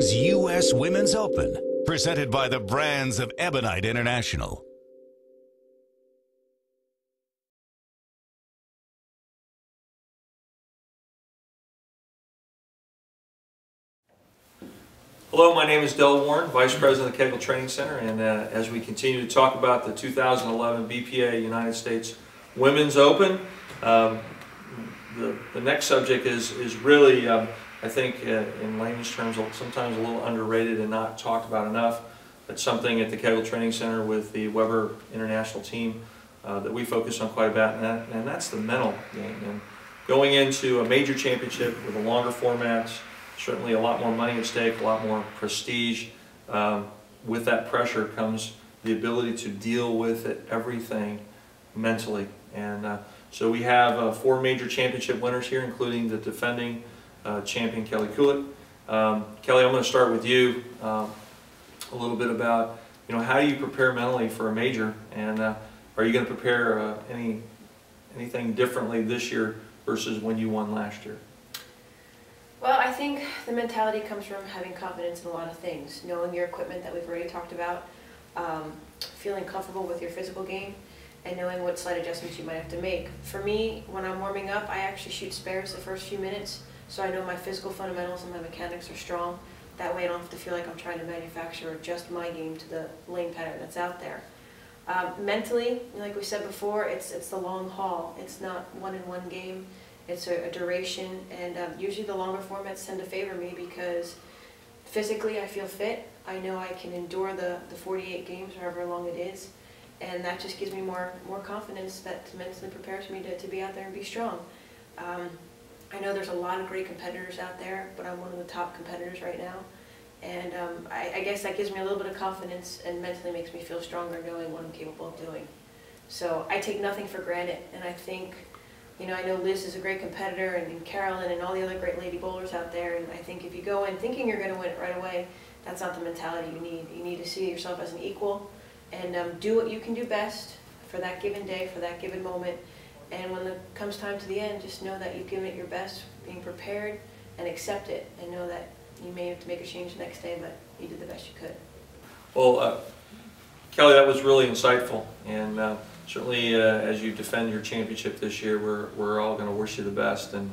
is U.S. Women's Open, presented by the brands of Ebonite International. Hello, my name is Del Warren, Vice President of the Kegel Training Center, and as we continue to talk about the 2011 BPA United States Women's Open, the next subject is really, I think, in layman's terms, sometimes a little underrated and not talked about enough. It's something at the Kegel Training Center with the Weber International team that we focus on quite a bit, and that's the mental game. And going into a major championship with a longer formats, certainly a lot more money at stake, a lot more prestige. With that pressure comes the ability to deal with everything mentally. And so we have 4 major championship winners here, including the defending champion Kelly Kulick. Kelly, I'm going to start with you. A little bit about, how do you prepare mentally for a major, and are you going to prepare anything differently this year versus when you won last year? Well, I think the mentality comes from having confidence in a lot of things, knowing your equipment that we've already talked about, feeling comfortable with your physical game, and knowing what slight adjustments you might have to make. For me, when I'm warming up, I actually shoot spares the first few minutes, so I know my physical fundamentals and my mechanics are strong. That way I don't have to feel like I'm trying to manufacture or adjust my game to the lane pattern that's out there. Mentally, like we said before, it's the long haul. It's not one-in-one game. It's a duration, and usually the longer formats tend to favor me because physically I feel fit. I know I can endure the 48 games, however long it is, and that just gives me more confidence that mentally prepares me to be out there and be strong. I know there's a lot of great competitors out there, but I'm one of the top competitors right now, and I guess that gives me a little bit of confidence and mentally makes me feel stronger knowing what I'm capable of doing. So I take nothing for granted, and I think, I know Liz is a great competitor, and Carolyn and all the other great lady bowlers out there, and I think if you go in thinking you're going to win it right away, that's not the mentality you need. You need to see yourself as an equal and do what you can do best for that given day, for that given moment, and when it comes time to the end, just know that you've given it your best, being prepared, and accept it, and know that you may have to make a change the next day, but you did the best you could. Well, Kelly, that was really insightful, and certainly, as you defend your championship this year, we're all going to wish you the best, and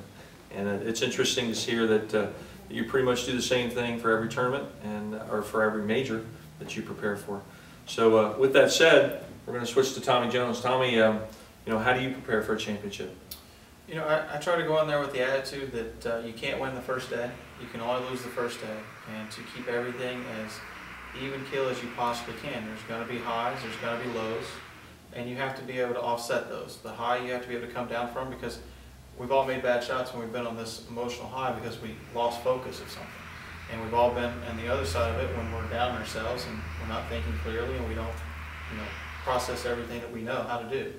it's interesting to hear that you pretty much do the same thing for every tournament or for every major that you prepare for. So, with that said, we're going to switch to Tommy Jones. Tommy, how do you prepare for a championship? I try to go in there with the attitude that you can't win the first day. You can only lose the first day, and to keep everything as even keel as you possibly can. There's going to be highs, there's going to be lows. And you have to be able to offset those. The high you have to be able to come down from, because we've all made bad shots when we've been on this emotional high because we lost focus of something. And we've all been on the other side of it when we're down ourselves and we're not thinking clearly and we don't process everything that we know how to do.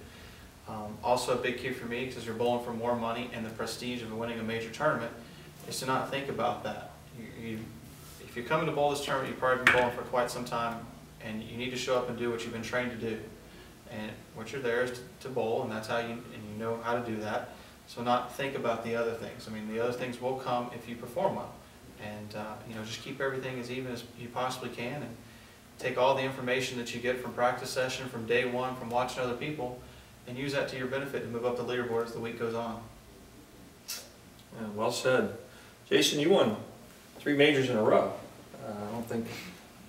Also a big key for me, because you're bowling for more money and the prestige of winning a major tournament, is to not think about that. If you're coming to bowl this tournament, you've probably been bowling for quite some time, and you need to show up and do what you've been trained to do. And what you're there is to bowl, and that's how you know how to do that. So not think about the other things. I mean, the other things will come if you perform well. And just keep everything as even as you possibly can, and take all the information that you get from practice session, from day one, from watching other people, and use that to your benefit to move up the leaderboard as the week goes on. Yeah, well said. Jason, you won 3 majors in a row. I don't think,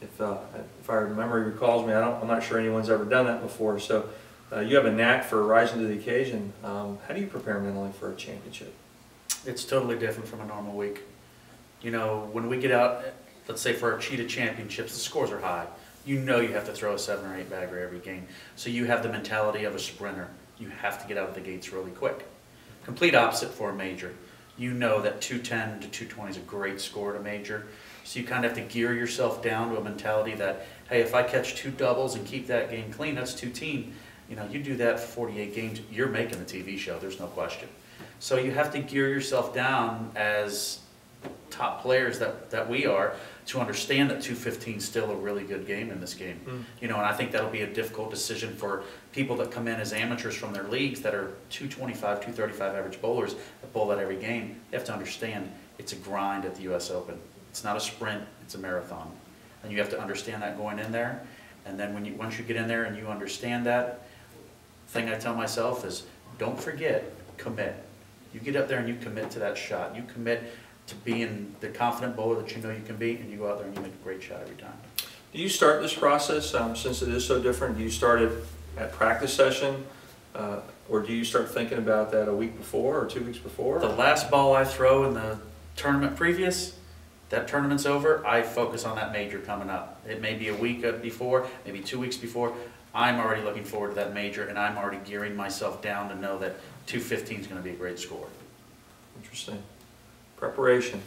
if our memory recalls me, I'm not sure anyone's ever done that before. So you have a knack for rising to the occasion. How do you prepare mentally for a championship? It's totally different from a normal week. When we get out, let's say for our Cheetah Championships, the scores are high. You have to throw a 7 or 8 bagger every game. So you have the mentality of a sprinter. You have to get out of the gates really quick. Complete opposite for a major. You know that 210 to 220 is a great score at a major. So you kind of have to gear yourself down to a mentality that, hey, if I catch 2 doubles and keep that game clean, that's 2 team. You do that for 48 games, you're making the TV show, there's no question. So you have to gear yourself down as top players that we are to understand that 215 is still a really good game in this game. And I think that'll be a difficult decision for people that come in as amateurs from their leagues that are 225, 235 average bowlers that bowl at every game. They have to understand it's a grind at the U.S. Open. It's not a sprint, It's a marathon. And you have to understand that going in there. And then once you get in there and you understand that, thing I tell myself is, don't forget, commit. You get up there and you commit to that shot. You commit to being the confident bowler that you know you can be, and you go out there and you make a great shot every time. Do you start this process, since it is so different, do you start it at practice session, or do you start thinking about that a week before or 2 weeks before? The last ball I throw in the tournament previous, that tournament's over, I focus on that major coming up. It may be a week before, maybe 2 weeks before. I'm already looking forward to that major, and I'm already gearing myself down to know that 215 is going to be a great score. Interesting. Preparation.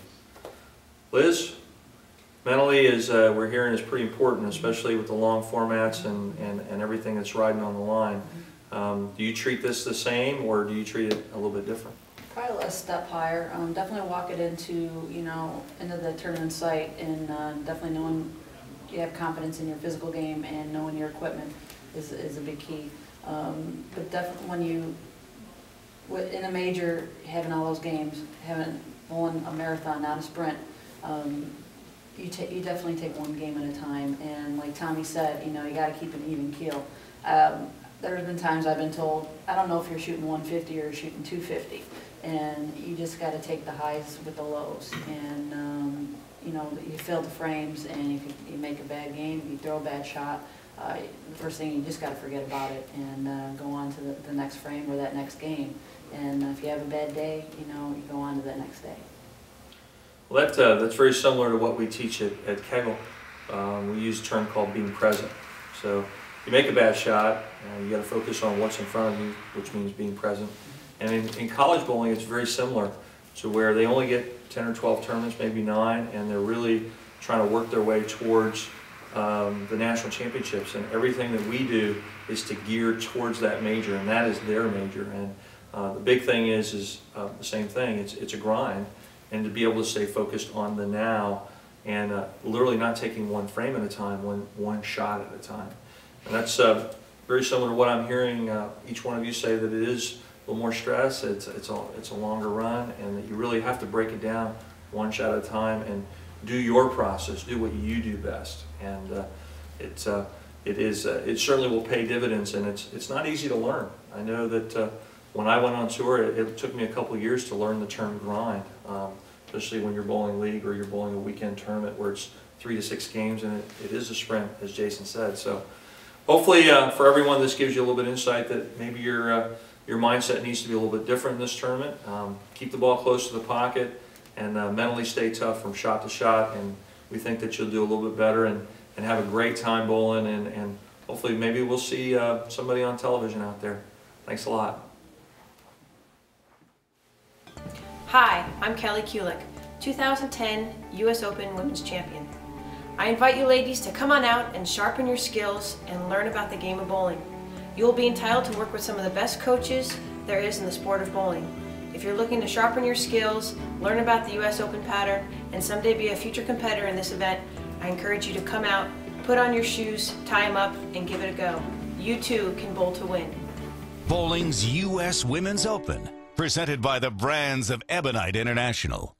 Liz, mentally, as we're hearing, is pretty important, especially with the long formats and everything that's riding on the line. Do you treat this the same, or do you treat it a little bit different? Probably a step higher. Definitely walk it into, into the tournament site, and definitely knowing you have confidence in your physical game and knowing your equipment is a big key. But definitely when in a major, having all those games, having won a marathon, not a sprint, you definitely take one game at a time. And like Tommy said, you got to keep an even keel. There's been times I've been told, I don't know if you're shooting 150 or shooting 250. And you just got to take the highs with the lows. And, you fill the frames, and you make a bad game, you throw a bad shot. The first thing, you just got to forget about it and go on to the next frame or that next game. And if you have a bad day, you go on to the next day. Well, that's very similar to what we teach at Kegel. We use a term called being present. So you make a bad shot, you got to focus on what's in front of you, which means being present. And in college bowling, it's very similar to where they only get 10 or 12 tournaments, maybe 9, and they're really trying to work their way towards the national championships. And everything that we do is to gear towards that major, and that is their major. And the big thing is the same thing. It's a grind, and to be able to stay focused on the now and literally not taking one frame at a time, one shot at a time. And that's very similar to what I'm hearing each one of you say, that it is a little more stress, it's a longer run, and that you really have to break it down one shot at a time and do your process, do what you do best. And it certainly will pay dividends, and it's not easy to learn. I know that when I went on tour, it took me a couple of years to learn the term grind, especially when you're bowling league or you're bowling a weekend tournament where it's 3 to 6 games, and it is a sprint, as Jason said. So hopefully for everyone, this gives you a little bit of insight that maybe your mindset needs to be a little bit different in this tournament. Keep the ball close to the pocket and mentally stay tough from shot to shot, and we think that you'll do a little bit better and have a great time bowling, and hopefully maybe we'll see somebody on television out there. Thanks a lot. Hi, I'm Kelly Kulik, 2010 US Open Women's Champion. I invite you ladies to come on out and sharpen your skills and learn about the game of bowling. You will be entitled to work with some of the best coaches there is in the sport of bowling. If you're looking to sharpen your skills, learn about the US Open pattern, and someday be a future competitor in this event, I encourage you to come out, put on your shoes, tie them up, and give it a go. You too can bowl to win. Bowling's U.S. Women's Open, presented by the Brands of Ebonite International.